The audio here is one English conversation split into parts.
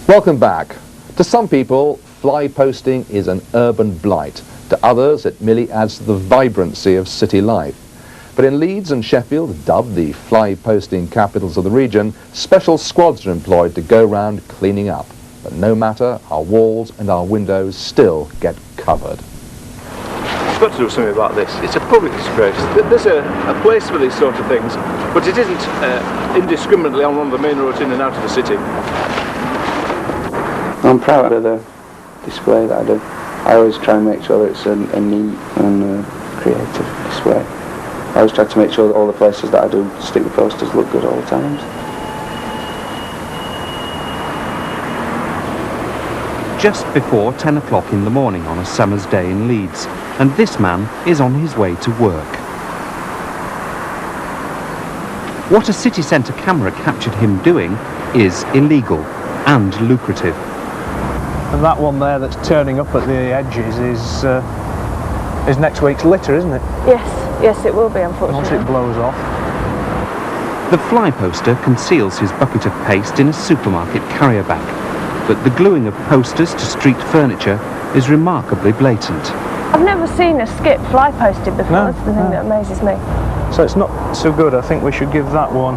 Welcome back. To some people, fly posting is an urban blight. To others, it merely adds to the vibrancy of city life. But in Leeds and Sheffield, dubbed the fly posting capitals of the region, special squads are employed to go round cleaning up. But no matter, our walls and our windows still get covered. We've got to do something about this. It's a public disgrace. There's a place for these sort of things, but it isn't indiscriminately on one of the main roads in and out of the city. I'm proud of the display that I do. I always try and make sure that it's a neat and creative display. I always try to make sure that all the places that I do stick the posters look good all the times. Just before 10 o'clock in the morning on a summer's day in Leeds, and this man is on his way to work. What a city centre camera captured him doing is illegal and lucrative. And that one there that's turning up at the edges is next week's litter, isn't it? Yes, it will be, unfortunately. Once it blows off. The fly poster conceals his bucket of paste in a supermarket carrier bag, but the gluing of posters to street furniture is remarkably blatant. I've never seen a skip fly posted before. No, That's the thing that amazes me. So it's not so good. I think we should give that one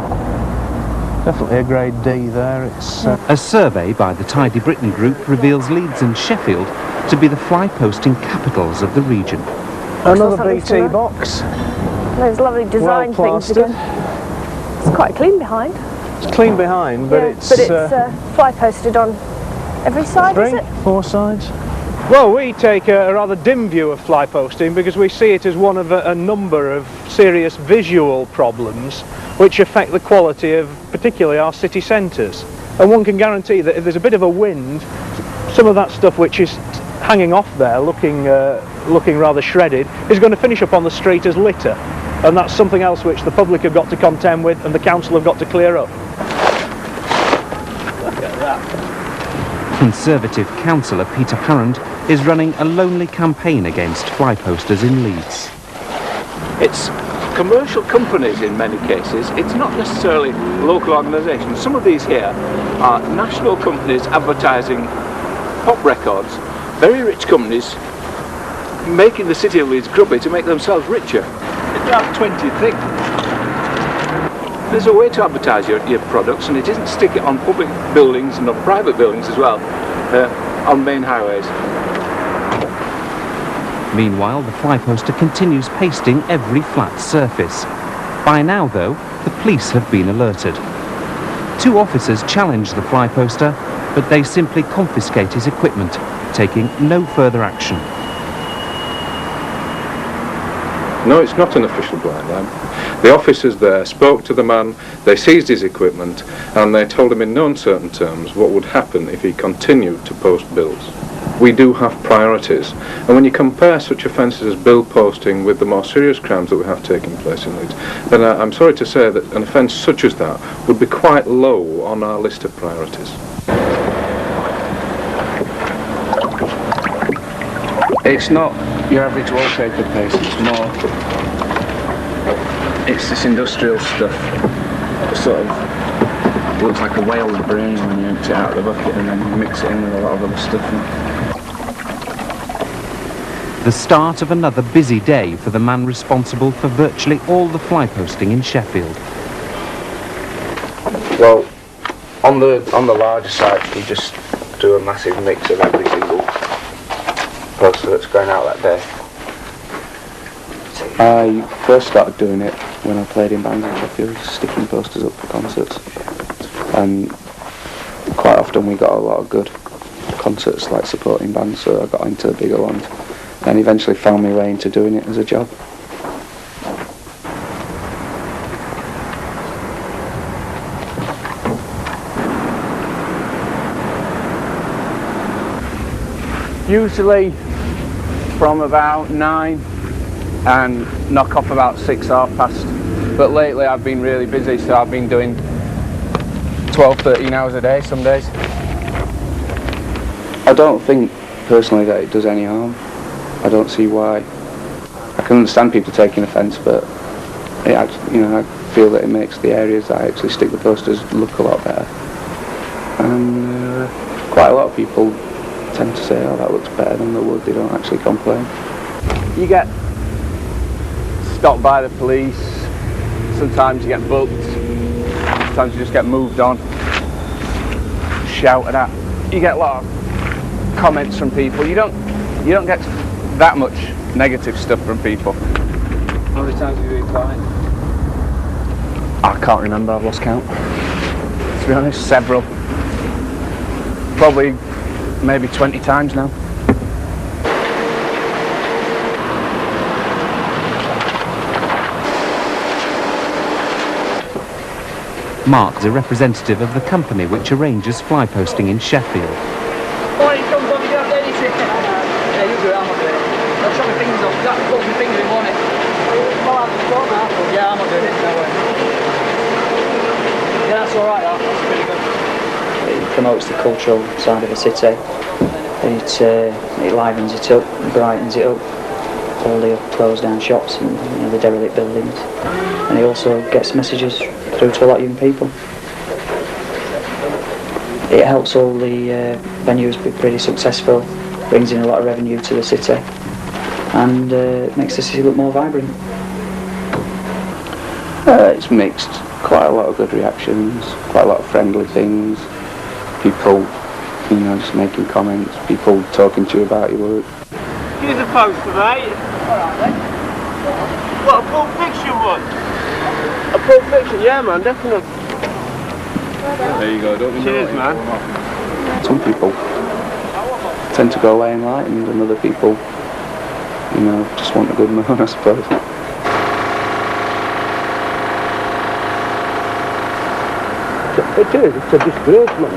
definitely a grade D there. It's A survey by the Tidy Britain group reveals Leeds and Sheffield to be the fly posting capitals of the region. another BT box. Those lovely design things again. It's quite clean behind. It's clean behind, but it's fly posted on every side, is it? 4 sides. Well, we take a rather dim view of fly posting because we see it as one of a number of serious visual problems which affect the quality of particularly our city centres. And one can guarantee that if there's a bit of a wind, some of that stuff which is hanging off there, looking rather shredded, is going to finish up on the street as litter. And that's something else which the public have got to contend with and the council have got to clear up. Look at that. Conservative councillor Peter Harrand is running a lonely campaign against fly posters in Leeds. It's commercial companies in many cases. It's not necessarily local organisations. Some of these here are national companies advertising pop records, very rich companies making the city of Leeds grubby to make themselves richer. It's about 20 things. There's a way to advertise your products, and it isn't stick it on public buildings and on private buildings as well, on main highways. Meanwhile, the fly poster continues pasting every flat surface. By now, though, the police have been alerted. 2 officers challenge the fly poster, but they simply confiscate his equipment, taking no further action. No, it's not an official blind line. The officers there spoke to the man, they seized his equipment, and they told him in no uncertain terms what would happen if he continued to post bills. We do have priorities, and when you compare such offences as bill posting with the more serious crimes that we have taking place in Leeds, then I'm sorry to say that an offence such as that would be quite low on our list of priorities. It's not your average wallpaper paste, it's this industrial stuff. It sort of looks like a whale's brain when you empty it out of the bucket and then you mix it in with a lot of other stuff. The start of another busy day for the man responsible for virtually all the fly posting in Sheffield. Well, on the larger sites we just do a massive mix of every single poster that's going out that day. I first started doing it when I played in bands in Sheffield, sticking posters up for concerts, and quite often we got a lot of good concerts like supporting bands, so I got into bigger ones and eventually found my way into doing it as a job. Usually from about 9 and knock off about 6, 6:30, but lately I've been really busy, so I've been doing 12, 13 hours a day some days. I don't think personally that it does any harm. I don't see why. I can understand people taking offence, but it actually, I feel that it makes the areas that I actually stick the posters look a lot better. And quite a lot of people tend to say, oh, that looks better than the wood. They don't actually complain. You get stopped by the police, sometimes you get booked, sometimes you just get moved on, shouted at. You get a lot of comments from people. You don't get that much negative stuff from people. How many times have you been fined? I can't remember, I've lost count. To be honest, several. Probably maybe 20 times now. Mark is a representative of the company which arranges fly posting in Sheffield. Oh, you come on, you don't have anything. Yeah, you do it, I'm not doing it. I'll chop my fingers off, that pulls my finger in, won't it? Well, I've just done that. Yeah, I'm not doing it, no way. Yeah, that's alright, that's pretty good. It promotes the cultural side of the city. It livens it up, brightens it up, all the closed down shops and the derelict buildings. And it also gets messages through to a lot of young people. It helps all the venues be pretty successful, brings in a lot of revenue to the city, and makes the city look more vibrant. It's mixed. Quite a lot of good reactions, quite a lot of friendly things. People, just making comments, people talking to you about your work. Here's a poster, mate. Alright then. What, a Pulp Fiction one? A Pulp Fiction, yeah man, definitely. There you go, don't be Cheers, man. Some people tend to go away enlightened, and other people, just want a good moan, I suppose. It is, it's a disgrace, man.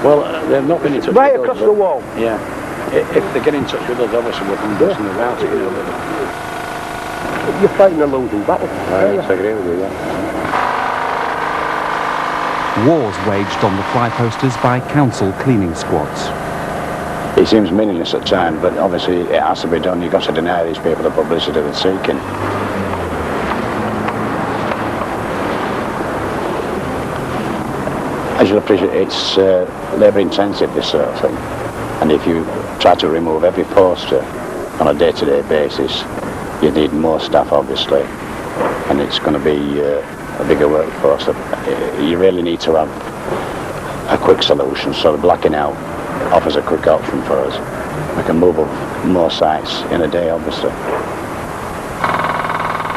Well, they've not been in touch with us. Right across the wall. Yeah. If they get in touch with us, obviously we can do something about it, You're fighting a losing battle. I agree with you, yeah. Wars waged on the fly posters by council cleaning squads. It seems meaningless at times, but obviously it has to be done. You've got to deny these people the publicity they're seeking. As you'll appreciate, it's labour intensive, this sort of thing. And if you try to remove every poster on a day-to-day basis, you need more staff, obviously, and it's going to be a bigger workforce. You really need to have a quick solution, so the blacking out offers a quick option for us. We can move up more sites in a day, obviously.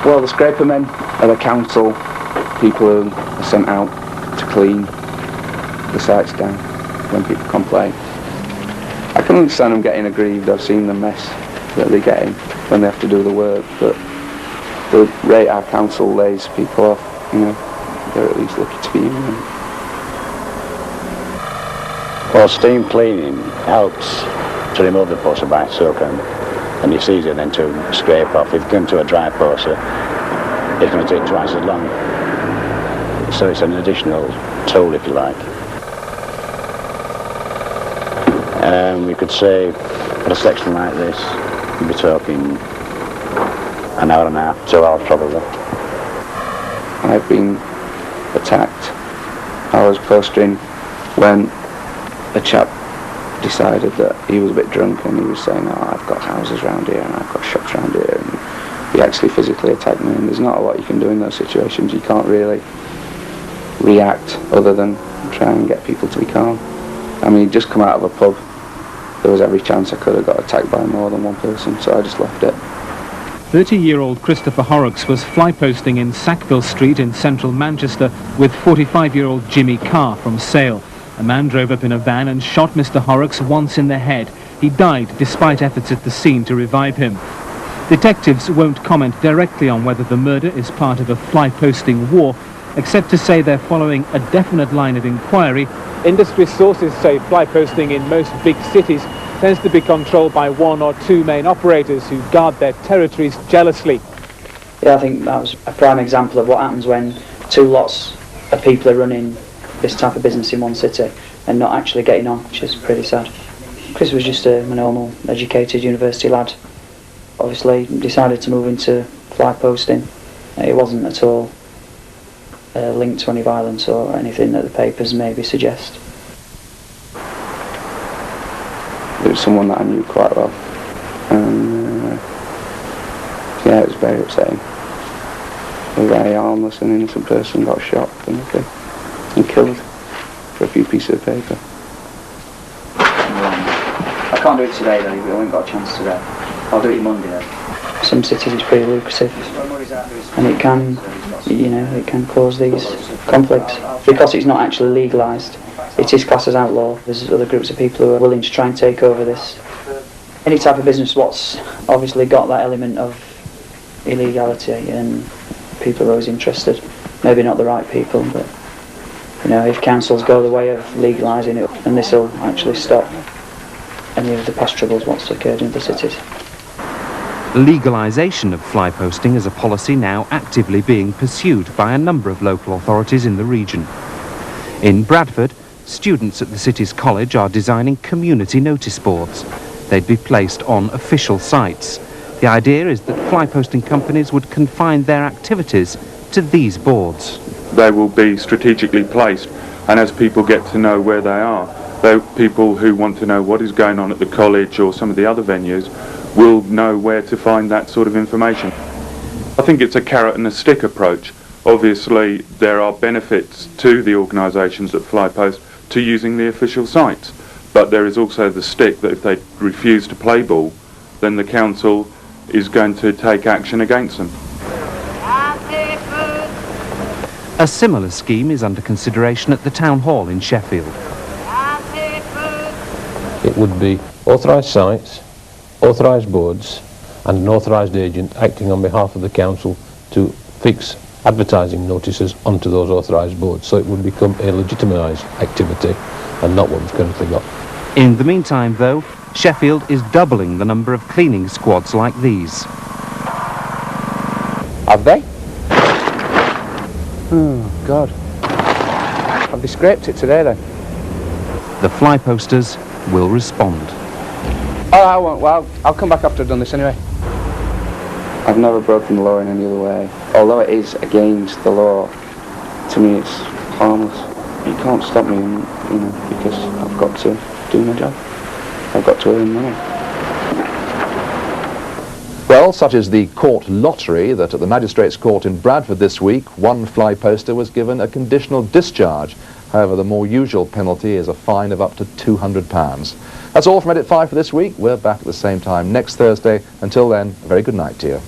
Well, the scraper men are the council people who are sent out to clean the sites down when people complain. I can understand them getting aggrieved. I've seen the mess that they get in when they have to do the work, but the rate our council lays people off, they're at least lucky to be in them. Well, steam cleaning helps to remove the poster by soak, and it's easier than to scrape off. If you come to a dry poster, it's going to take twice as long. So it's an additional tool, if you like. We could say, for a section like this, you'd be talking an hour and a half, 2 hours probably. I've been attacked. I was postering when a chap decided that he was a bit drunk and he was saying, oh, I've got houses around here and I've got shops around here, and he actually physically attacked me, and there's not a lot you can do in those situations. You can't really react other than try and get people to be calm. I mean, he'd just come out of a pub. There was every chance I could have got attacked by more than one person, so I just left it. 30-year-old Christopher Horrocks was fly posting in Sackville Street in central Manchester with 45-year-old Jimmy Carr from Sale. A man drove up in a van and shot Mr. Horrocks once in the head. He died despite efforts at the scene to revive him. Detectives won't comment directly on whether the murder is part of a fly posting war, except to say they're following a definite line of inquiry. Industry sources say fly posting in most big cities tends to be controlled by one or two main operators who guard their territories jealously. Yeah, I think that was a prime example of what happens when two lots of people are running this type of business in one city and not actually getting on, which is pretty sad. Chris was just a normal, educated university lad. Obviously decided to move into fly posting. It wasn't at all linked to any violence or anything that the papers maybe suggest. was someone that I knew quite well. And yeah, it was very upsetting. A very harmless and innocent person got shot and killed for a few pieces of paper. I can't do it today though, we haven't got a chance today. I'll do it Monday though. Some cities it's pretty lucrative, and it can, you know, it can cause these conflicts. Because it's not actually legalised, it is classed as outlaw. There's other groups of people who are willing to try and take over this. Any type of business what's obviously got that element of illegality, and people are always interested. Maybe not the right people, but you know, if councils go the way of legalising it, then this will actually stop any of the past troubles what's occurred in the cities. Legalisation of fly posting is a policy now actively being pursued by a number of local authorities in the region. In Bradford, students at the city's college are designing community notice boards. They'd be placed on official sites. The idea is that fly posting companies would confine their activities to these boards. They will be strategically placed, and as people get to know where they are, people who want to know what is going on at the college or some of the other venues will know where to find that sort of information. I think it's a carrot and a stick approach. Obviously there are benefits to the organisations that fly post to using the official sites, but there is also the stick that if they refuse to play ball, then the council is going to take action against them. A similar scheme is under consideration at the Town Hall in Sheffield. It would be authorised sites, authorised boards and an authorised agent acting on behalf of the council to fix advertising notices onto those authorised boards, so it would become a legitimised activity and not what we've currently got. In the meantime though, Sheffield is doubling the number of cleaning squads like these. Have they? Oh God. Have they scraped it today then? The fly posters will respond. Oh, I won't. Well, I'll come back after I've done this anyway. I've never broken the law in any other way. Although it is against the law, to me it's harmless. You can't stop me, you know, because I've got to do my job. I've got to earn money. Well, such is the court lottery that at the Magistrates' Court in Bradford this week, one fly poster was given a conditional discharge. However, the more usual penalty is a fine of up to £200. That's all from Edit 5 for this week. We're back at the same time next Thursday. Until then, a very good night to you.